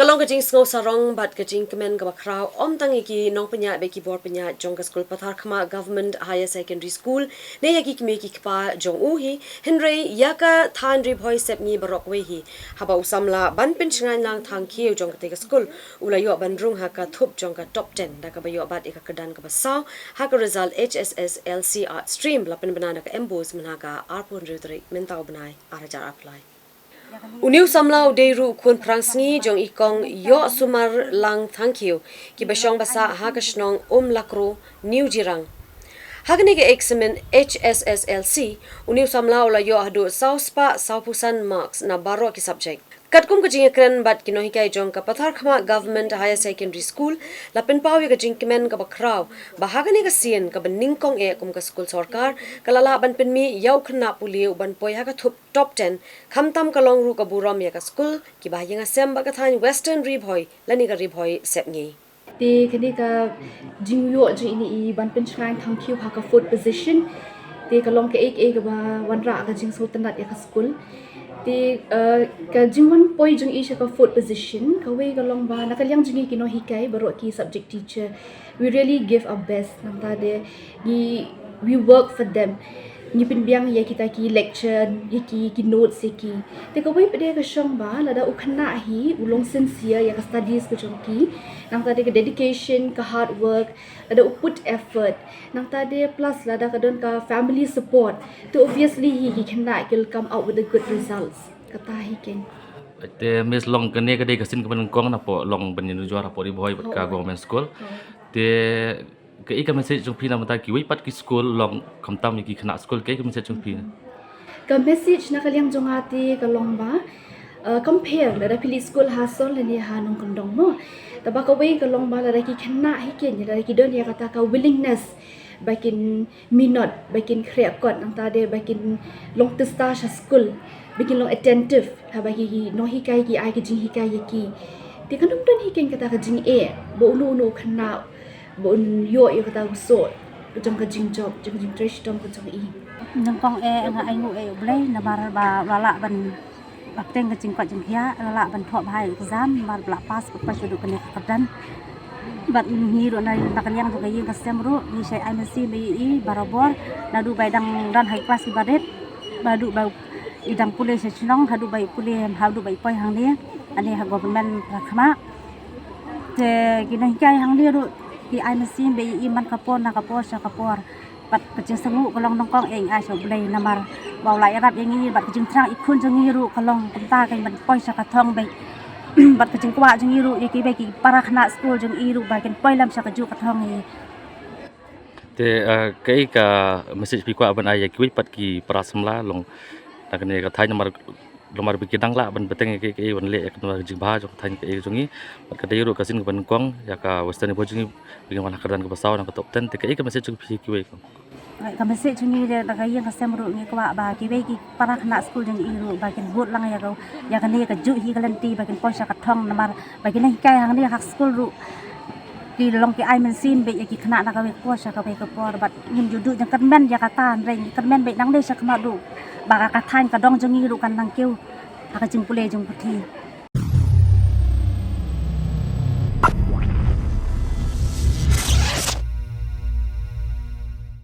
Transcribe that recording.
Kalong kajing snow sarong bat kajing kemen kabakrau om tangi ki nong penya beki bor penya Jong ka school Patharkhmah Govt Higher Secondary School ne yaki kme ki kpa Jong hi Henry yaka thandri boy sepni barok we hi haba usamla ban pin chngai lang thang ki Jong ka school ulayo ban rung ha ka thup Jong ka top 10 da ka bayo bat eka kadan ka basaw ha ka result Hsslc art stream lapen banana ka embos manaka arpon rudri mentau banai arajar apply Uniu samlau deiru kun prangsngi jong ikong yo sumar lang thank you ki basong basa hagasnong lakro new jirang Hagani ke examen Hsslc uniu samlau la yo hadu sauspa saupusan marks na baro ki subject Katkum ka jingkren bat kinohikai jong ka Patharkhmah Govt Higher Secondary School lapen pawi ka jingkemen ka bakraw bahagani ka Sien ka Nyngkong kum ka school sarkar kalala ban Pynmih yaw Khynnah puliu ban poi ha ka top 10 khamtam ka longru ka buram ya ka school ki bahayang asem ba ka than western ribhoi lani ka ribhoi sepngi Te kani ka jingyo je ini ban pen shrine thank you ha ka fourth position te ka long ka ek ba wanra ka jing sultanat ya ka school te ka jingwan poi jing isha ka fourth position ka we ka long ba nakalyang jingi kino hikai baro ki subject teacher we really give our best namta de we work for them ni pinbiang ya kita ki lecture ki notes ki te ka we pede ka shong ba lada ukhna hi ulong sincere ya ka studies ko jong ki nang tadi ke dedication ka hard work lada put effort nang tadi plus lada ka don ka family support to obviously he cannot will come out with the good results kata hi ken te mes long kene ka de kasin ka Nyngkong na po long benin juara po di boy bat ka government school te ke ika message jong pina mata ki wi pat ki school long khamtam ki Khynnah school ke message jong pina ka message na kalyang jong ati ka long ba compare da pili school Hsslc ni hanong kondong mo taba ka way ka long ba da ki Khynnah hi ken da ki don ya kata ka willingness bakin minot bakin kreakot nang tade bakin long testa school bakin long attentive ha bagi no hi kai ki ai ki jing hi kai ki ti kanong don hi ken kata ka jing bo no Khynnah bo yo kata so jong ka jing job jong jing trash dom ka jong Nyngkong nga ai ngu blai na bar ba wala ban teng ka jing kwa jing ya la ban thop hai exam mar bla pass pa su du kan kadan bat hi ro na nakaliang ka yin ka semru ni sai ai masi bi barabor na du bai dang ran hai class ibadet badu ba idang pule se chnong hadu bai pule hadu bai poi hang ni ani ha government Patharkhmah te kinai kai hang ni ro ki ai masi bi man kapor na kapor sa kapor bat kecing sengu kalong Nyngkong ai so blai namar bau lai rap yang ni bat kecing trang ikun jeng ru kalong ta kai man poi sa kathong bai bat kecing kwa jeng ru ki bai ki para Khynnah school jeng iru bai ken poi lam sa kaju kathong ni te ke ka message pi kwa ban ay ki pat ki prasamla long takne ka thai nomor bikidang la ban beteng ke wan le ek nomor jing ba jong thain ke jongi bat ka deiru kasin ka Nyngkong ya ka western bojingi bigin wan hakadan ka basaw na ka top 10 te ke message pi ki we ka message ni de ka yin ka semru ni kwa ba ki bai ki para Khynnah school jeng iru ba ken hut lang ya ka ne ka ju hi galanti ba ken poi sa kathong namar ba ken kai hang ni hak school ru ki long ki ai men sin be ki Khynnah na ka we ko sa ka be ka por bat nim judu jang kan men ya ka tan reng kan men be nang de sa khma du ba ka than ka dong jong iru kan nang keu ka jing pule jong puthi